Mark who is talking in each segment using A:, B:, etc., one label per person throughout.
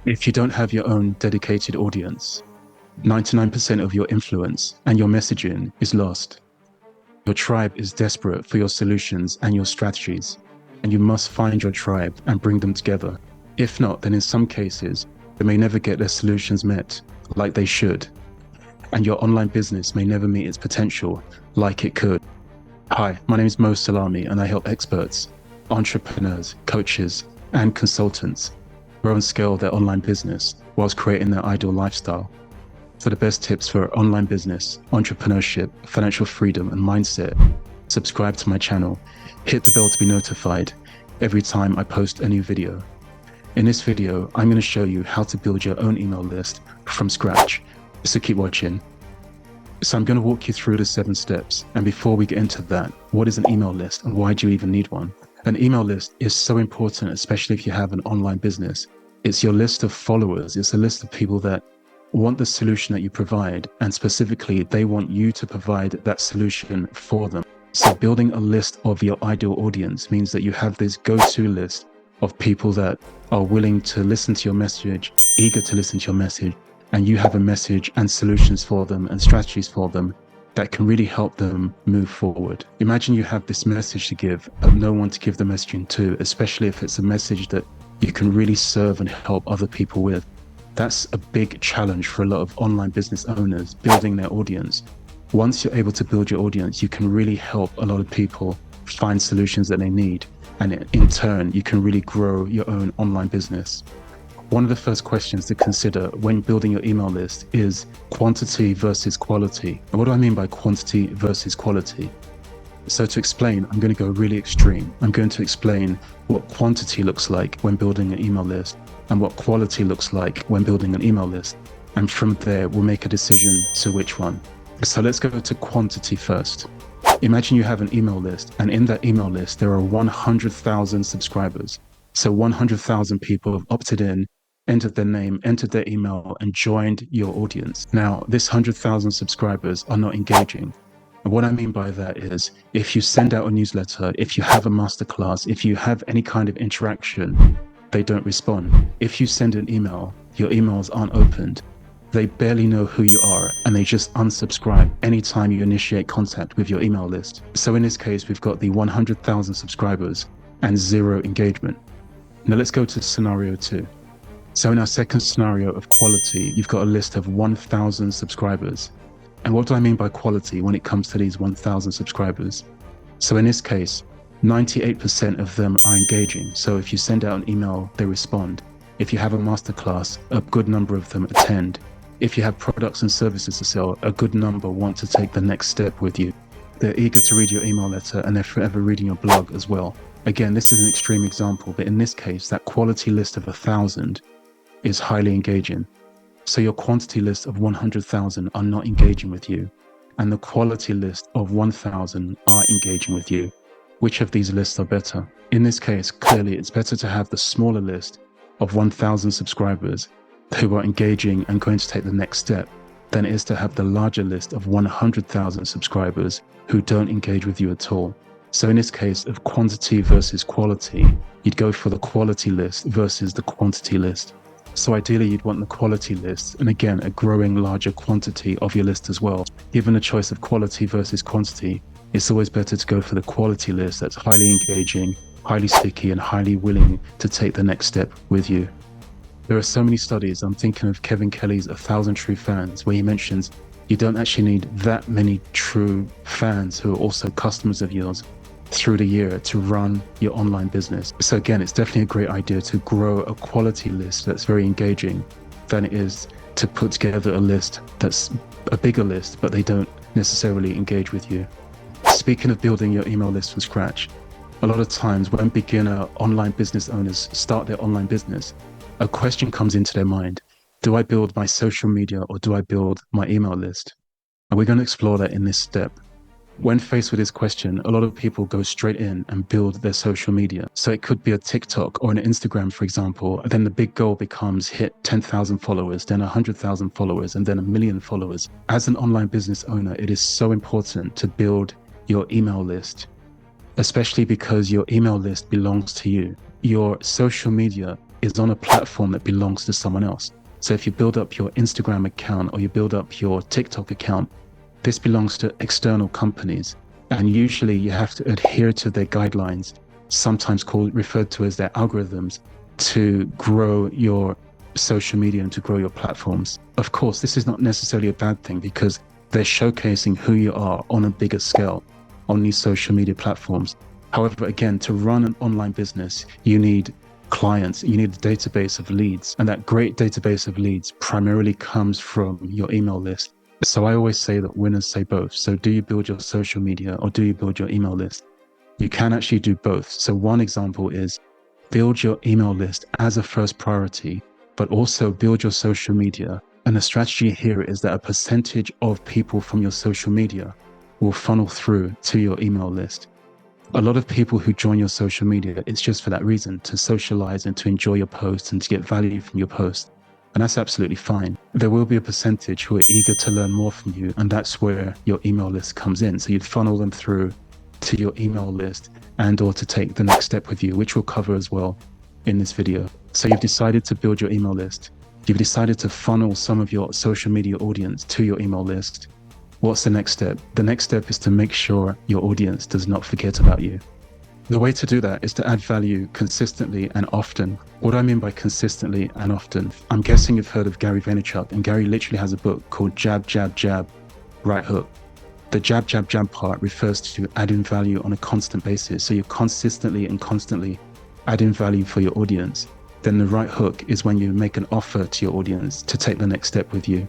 A: If you don't have your own dedicated audience, 99% of your influence and your messaging is lost. Your tribe is desperate for your solutions and your strategies, and you must find your tribe and bring them together. If not, then in some cases, they may never get their solutions met like they should, and your online business may never meet its potential like it could. Hi, my name is Salami, and I help experts, entrepreneurs, coaches, and consultants grow and scale their online business whilst creating their ideal lifestyle. For the best tips for online business, entrepreneurship, financial freedom, and mindset, subscribe to my channel. Hit the bell to be notified every time I post a new video. In this video, I'm going to show you how to build your own email list from scratch. So keep watching. So I'm going to walk you through the 7 steps. And before we get into that, what is an email list and why do you even need one? An email list is so important, especially if you have an online business. It's your list of followers. It's a list of people that want the solution that you provide, and specifically they want you to provide that solution for them. So building a list of your ideal audience means that you have this go-to list of people that are willing to listen to your message, eager to listen to your message, and you have a message and solutions for them and strategies for them that can really help them move forward. Imagine you have this message to give, but no one to give the messaging to, especially if it's a message that you can really serve and help other people with. That's a big challenge for a lot of online business owners, building their audience. Once you're able to build your audience, you can really help a lot of people find solutions that they need. And in turn, you can really grow your own online business. One of the first questions to consider when building your email list is quantity versus quality. And what do I mean by quantity versus quality? So to explain, I'm going to go really extreme. I'm going to explain what quantity looks like when building an email list and what quality looks like when building an email list. And from there, we'll make a decision to which one. So let's go to quantity first. Imagine you have an email list, and in that email list, there are 100,000 subscribers. So 100,000 people have opted in, entered their name, entered their email, and joined your audience. Now, this 100,000 subscribers are not engaging. And what I mean by that is, if you send out a newsletter, if you have a masterclass, if you have any kind of interaction, they don't respond. If you send an email, your emails aren't opened. They barely know who you are, and they just unsubscribe anytime you initiate contact with your email list. So in this case, we've got the 100,000 subscribers and 0 engagement. Now let's go to scenario 2. So in our second scenario of quality, you've got a list of 1,000 subscribers. And what do I mean by quality when it comes to these 1,000 subscribers? So in this case, 98% of them are engaging. So if you send out an email, they respond. If you have a masterclass, a good number of them attend. If you have products and services to sell, a good number want to take the next step with you. They're eager to read your email letter, and they're forever reading your blog as well. Again, this is an extreme example, but in this case, that quality list of 1,000 is highly engaging. So your quantity list of 100,000 are not engaging with you, and the quality list of 1,000 are engaging with you. Which of these lists are better? In this case, clearly it's better to have the smaller list of 1,000 subscribers who are engaging and going to take the next step than it is to have the larger list of 100,000 subscribers who don't engage with you at all. So in this case of quantity versus quality, you'd go for the quality list versus the quantity list. So ideally you'd want the quality list, and again, a growing larger quantity of your list as well. Given a choice of quality versus quantity, it's always better to go for the quality list that's highly engaging, highly sticky, and highly willing to take the next step with you. There are so many studies. I'm thinking of Kevin Kelly's 1,000 True Fans, where he mentions you don't actually need that many true fans who are also customers of yours through the year to run your online business. So again, it's definitely a great idea to grow a quality list that's very engaging than it is to put together a list that's a bigger list, but they don't necessarily engage with you. Speaking of building your email list from scratch, a lot of times when beginner online business owners start their online business, a question comes into their mind. Do I build my social media or do I build my email list? And we're going to explore that in this step. When faced with this question, a lot of people go straight in and build their social media. So it could be a TikTok or an Instagram, for example. Then the big goal becomes hit 10,000 followers, then 100,000 followers, and then 1 million followers. As an online business owner, it is so important to build your email list, especially because your email list belongs to you. Your social media is on a platform that belongs to someone else. So if you build up your Instagram account or you build up your TikTok account, this belongs to external companies. And usually you have to adhere to their guidelines, sometimes referred to as their algorithms, to grow your social media and to grow your platforms. Of course, this is not necessarily a bad thing because they're showcasing who you are on a bigger scale on these social media platforms. However, again, to run an online business, you need clients, you need a database of leads, and that great database of leads primarily comes from your email list. So I always say that winners say both. So do you build your social media or do you build your email list? You can actually do both. So one example is build your email list as a first priority, but also build your social media. And the strategy here is that a percentage of people from your social media will funnel through to your email list. A lot of people who join your social media, it's just for that reason, to socialize and to enjoy your posts and to get value from your posts. And that's absolutely fine. There will be a percentage who are eager to learn more from you, and that's where your email list comes in. So you'd funnel them through to your email list and or to take the next step with you, which we'll cover as well in this video. So you've decided to build your email list. You've decided to funnel some of your social media audience to your email list. What's the next step? The next step is to make sure your audience does not forget about you. The way to do that is to add value consistently and often. What I mean by consistently and often, I'm guessing you've heard of Gary Vaynerchuk, and Gary literally has a book called Jab, Jab, Jab, Right Hook. The jab, jab, jab part refers to adding value on a constant basis. So you're consistently and constantly adding value for your audience. Then the right hook is when you make an offer to your audience to take the next step with you.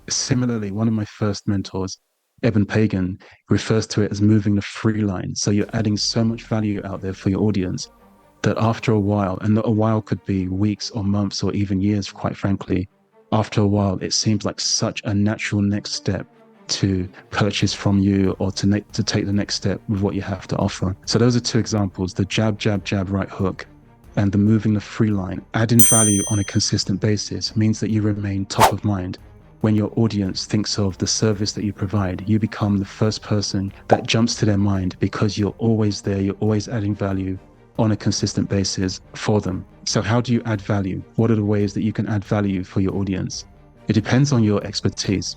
A: Similarly, one of my first mentors, Eben Pagan, refers to it as moving the free line. So you're adding so much value out there for your audience that after a while, and a while could be weeks or months or even years, quite frankly, after a while, it seems like such a natural next step to purchase from you or to take the next step with what you have to offer. So those are two examples, the jab, jab, jab, right hook, and the moving the free line. Adding value on a consistent basis means that you remain top of mind. When your audience thinks of the service that you provide, you become the first person that jumps to their mind because you're always there, you're always adding value on a consistent basis for them. So how do you add value? What are the ways that you can add value for your audience? It depends on your expertise.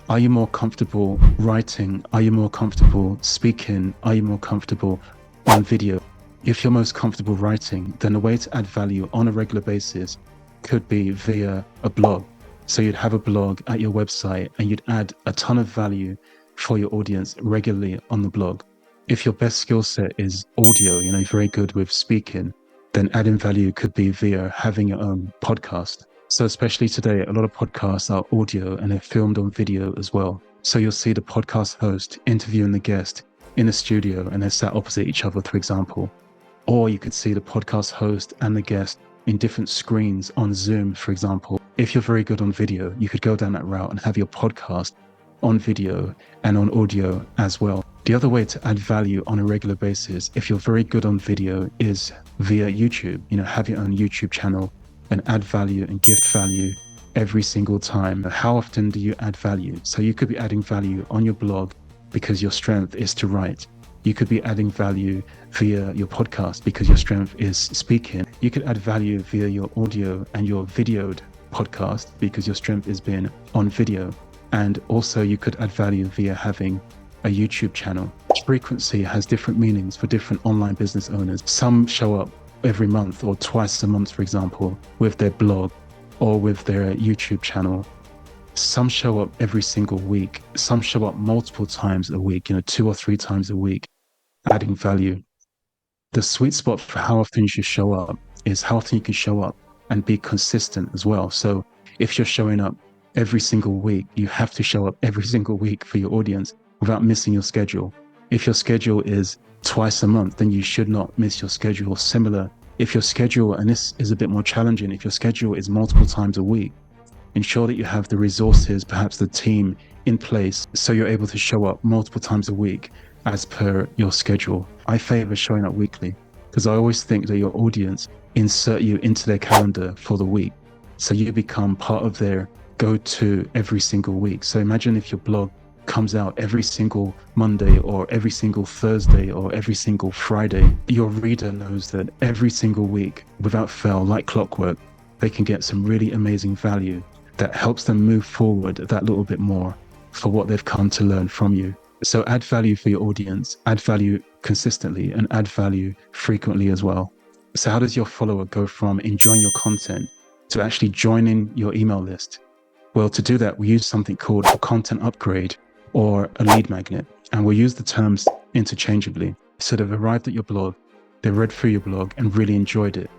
A: Are you more comfortable writing? Are you more comfortable speaking? Are you more comfortable on video? If you're most comfortable writing, then the way to add value on a regular basis could be via a blog. So you'd have a blog at your website and you'd add a ton of value for your audience regularly on the blog. If your best skill set is audio, you're very good with speaking, then adding value could be via having your own podcast. So especially today, a lot of podcasts are audio and they're filmed on video as well. So you'll see the podcast host interviewing the guest in a studio and they're sat opposite each other, for example. Or you could see the podcast host and the guest in different screens on Zoom, for example. If you're very good on video, you could go down that route and have your podcast on video and on audio as well. The other way to add value on a regular basis, if you're very good on video, is via YouTube. Have your own YouTube channel and add value and gift value every single time. How often do you add value? So you could be adding value on your blog because your strength is to write. You could be adding value via your podcast because your strength is speaking. You could add value via your audio and your videoed podcast because your strength is being on video. And also you could add value via having a YouTube channel. Frequency has different meanings for different online business owners. Some show up every month or twice a month, for example, with their blog or with their YouTube channel. Some show up every single week. Some show up multiple times a week, 2 or 3 times a week, adding value. The sweet spot for how often you should show up is how often you can show up and be consistent as well. So if you're showing up every single week, you have to show up every single week for your audience without missing your schedule. If your schedule is twice a month, then you should not miss your schedule. Similar, if your schedule, and this is a bit more challenging, if your schedule is multiple times a week, ensure that you have the resources, perhaps the team in place, so you're able to show up multiple times a week as per your schedule. I favor showing up weekly because I always think that your audience insert you into their calendar for the week. So you become part of their go-to every single week. So imagine if your blog comes out every single Monday or every single Thursday or every single Friday, your reader knows that every single week, without fail, like clockwork, they can get some really amazing value that helps them move forward that little bit more for what they've come to learn from you. So add value for your audience, add value consistently, and add value frequently as well. So how does your follower go from enjoying your content to actually joining your email list? Well, to do that, we use something called a content upgrade or a lead magnet, and we'll use the terms interchangeably. So they've arrived at your blog, they read through your blog and really enjoyed it.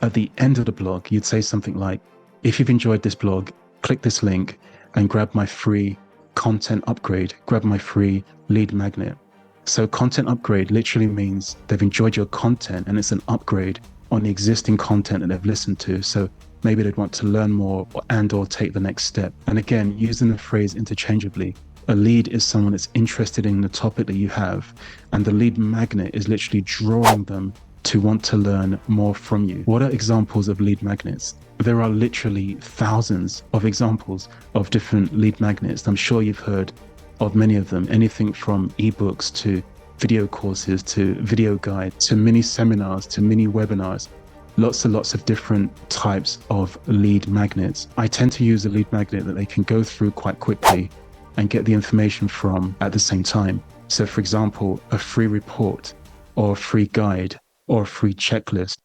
A: At the end of the blog, you'd say something like, if you've enjoyed this blog, click this link and grab my free content upgrade, grab my free lead magnet. So content upgrade literally means they've enjoyed your content and it's an upgrade on the existing content that they've listened to. So maybe they'd want to learn more or take the next step. And again, using the phrase interchangeably, a lead is someone that's interested in the topic that you have, and the lead magnet is literally drawing them to want to learn more from you. What are examples of lead magnets? There are literally thousands of examples of different lead magnets. I'm sure you've heard of many of them, anything from ebooks to video courses to video guides to mini seminars to mini webinars. Lots and lots of different types of lead magnets. I tend to use a lead magnet that they can go through quite quickly and get the information from at the same time. So for example, a free report or a free guide or a free checklist.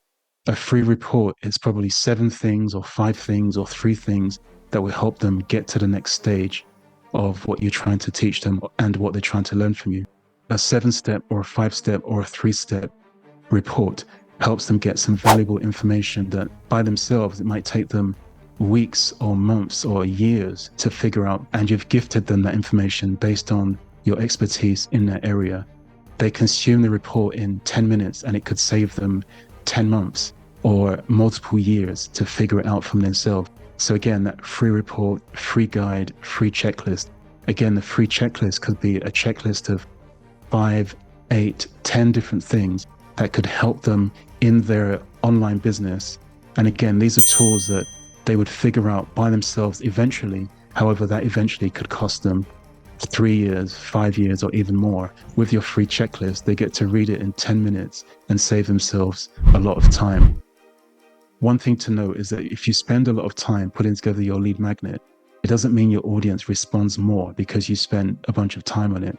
A: A free report is probably 7 things or 5 things or 3 things that will help them get to the next stage of what you're trying to teach them and what they're trying to learn from you. A 7-step or a 5-step or a 3-step report helps them get some valuable information that by themselves, it might take them weeks or months or years to figure out, and you've gifted them that information based on your expertise in that area. They consume the report in 10 minutes and it could save them 10 months or multiple years to figure it out from themselves. So again, that free report, free guide, free checklist. Again, the free checklist could be a checklist of 5, 8, 10 different things that could help them in their online business. And again, these are tools that they would figure out by themselves eventually. However, that eventually could cost them 3 years, 5 years, or even more. With your free checklist, they get to read it in 10 minutes and save themselves a lot of time. One thing to note is that if you spend a lot of time putting together your lead magnet, it doesn't mean your audience responds more because you spent a bunch of time on it.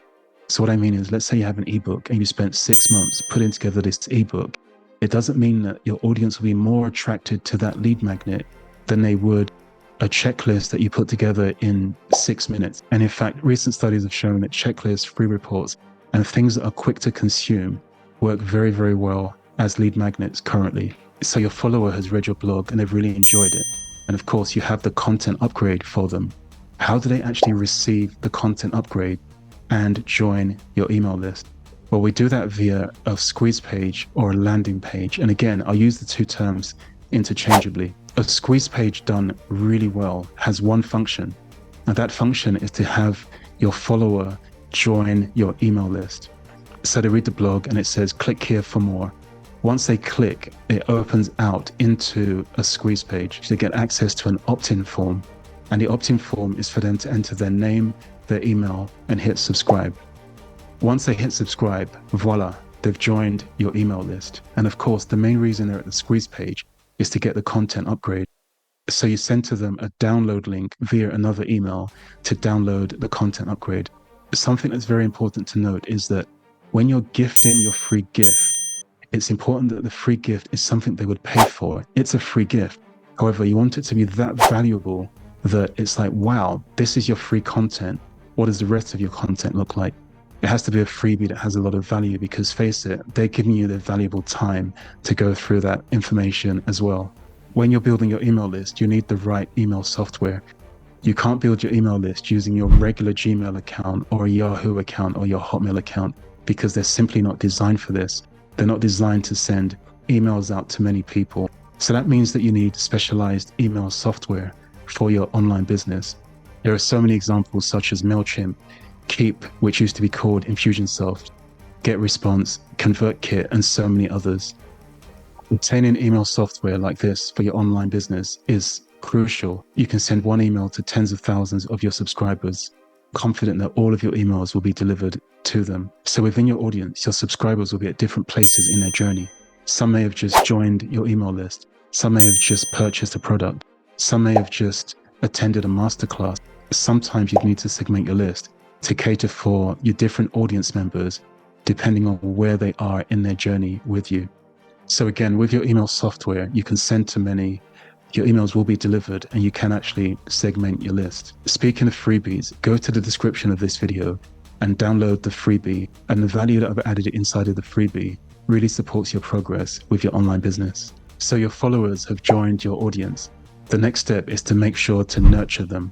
A: So what I mean is, let's say you have an ebook and you spent 6 months putting together this ebook. It doesn't mean that your audience will be more attracted to that lead magnet than they would a checklist that you put together in 6 minutes. And in fact, recent studies have shown that checklists, free reports, and things that are quick to consume work very, very well as lead magnets currently. So your follower has read your blog and they've really enjoyed it. And of course, you have the content upgrade for them. How do they actually receive the content upgrade and join your email list? Well, we do that via a squeeze page or a landing page. And again, I'll use the two terms interchangeably. A squeeze page done really well has one function, and that function is to have your follower join your email list. So they read the blog and it says, click here for more. Once they click, it opens out into a squeeze page. They get access to an opt-in form, and the opt-in form is for them to enter their name, their email, and hit subscribe. Once they hit subscribe, voila, they've joined your email list. And of course, the main reason they're at the squeeze page is to get the content upgrade. So you send to them a download link via another email to download the content upgrade. Something that's very important to note is that when you're gifting your free gift, it's important that the free gift is something they would pay for. It's a free gift. However, you want it to be that valuable that it's like, wow, this is your free content. What does the rest of your content look like? It has to be a freebie that has a lot of value, because face it, they're giving you their valuable time to go through that information as well. When you're building your email list, you need the right email software. You can't build your email list using your regular Gmail account or a Yahoo account or your Hotmail account, because they're simply not designed for this. They're not designed to send emails out to many people. So that means that you need specialized email software for your online business. There are so many examples such as MailChimp, Keep, which used to be called Infusionsoft, GetResponse, ConvertKit, and so many others. Obtaining email software like this for your online business is crucial. You can send one email to tens of thousands of your subscribers. confident that all of your emails will be delivered to them. So within your audience, your subscribers will be at different places in their journey. Some may have just joined your email list. Some may have just purchased a product. Some may have just attended a masterclass. Sometimes you need to segment your list to cater for your different audience members, depending on where they are in their journey with you. So again, with your email software, you can send to many, your emails will be delivered, and you can actually segment your list. Speaking of freebies, go to the description of this video and download the freebie, and the value that I've added inside of the freebie really supports your progress with your online business. So your followers have joined your audience. The next step is to make sure to nurture them.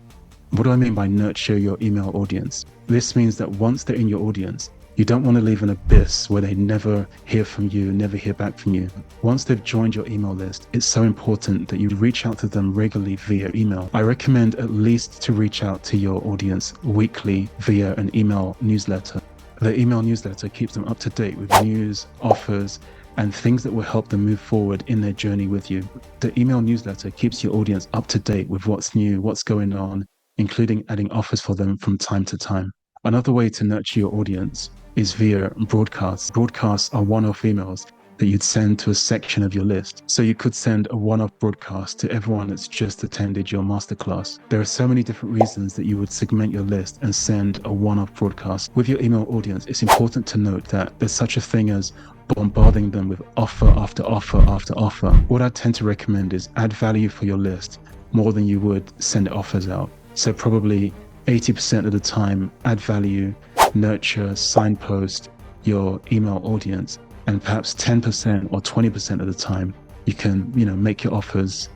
A: What do I mean by nurture your email audience? This means that once they're in your audience, you don't want to leave an abyss where they never hear from you, never hear back from you. Once they've joined your email list, it's so important that you reach out to them regularly via email. I recommend at least to reach out to your audience weekly via an email newsletter. The email newsletter keeps them up to date with news, offers, and things that will help them move forward in their journey with you. The email newsletter keeps your audience up to date with what's new, what's going on, including adding offers for them from time to time. Another way to nurture your audience is via broadcasts. Broadcasts are one-off emails that you'd send to a section of your list. So you could send a one-off broadcast to everyone that's just attended your masterclass. There are so many different reasons that you would segment your list and send a one-off broadcast. With your email audience, it's important to note that there's such a thing as bombarding them with offer after offer after offer. What I tend to recommend is add value for your list more than you would send offers out. So probably 80% of the time, add value, nurture, signpost your email audience, and perhaps 10% or 20% of the time, you can, make your offers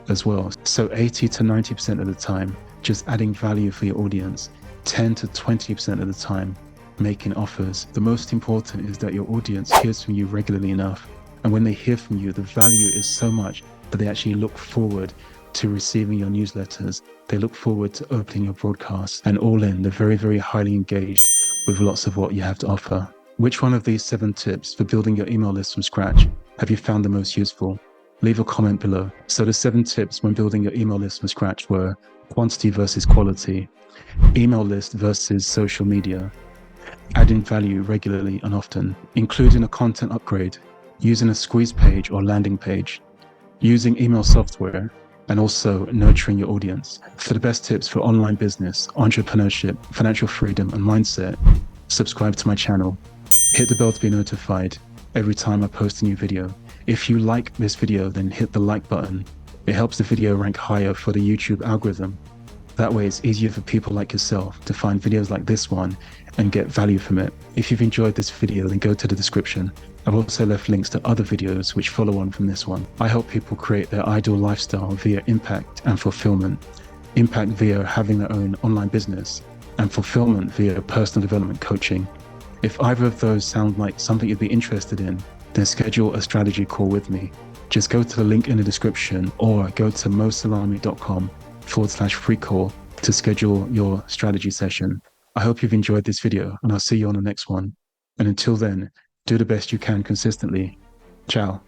A: as well. So 80 to 90% of the time, just adding value for your audience, 10 to 20% of the time, making offers. The most important is that your audience hears from you regularly enough. And when they hear from you, the value is so much that they actually look forward to receiving your newsletters. They look forward to opening your broadcasts, and all in, they're very, very highly engaged with lots of what you have to offer. Which one of these 7 tips for building your email list from scratch have you found the most useful? Leave a comment below. So the 7 tips when building your email list from scratch were quantity versus quality, email list versus social media, adding value regularly and often, including a content upgrade, using a squeeze page or landing page, using email software, and also nurturing your audience. For the best tips for online business, entrepreneurship, financial freedom, and mindset, subscribe to my channel. Hit the bell to be notified every time I post a new video. If you like this video, then hit the like button. It helps the video rank higher for the YouTube algorithm. That way it's easier for people like yourself to find videos like this one and get value from it. If you've enjoyed this video, then go to the description. I've also left links to other videos which follow on from this one. I help people create their ideal lifestyle via impact and fulfillment. Impact via having their own online business, and fulfillment via personal development coaching. If either of those sound like something you'd be interested in, then schedule a strategy call with me. Just go to the link in the description or go to mosalami.com/free call to schedule your strategy session. I hope you've enjoyed this video, and I'll see you on the next one. And until then, do the best you can consistently. Ciao.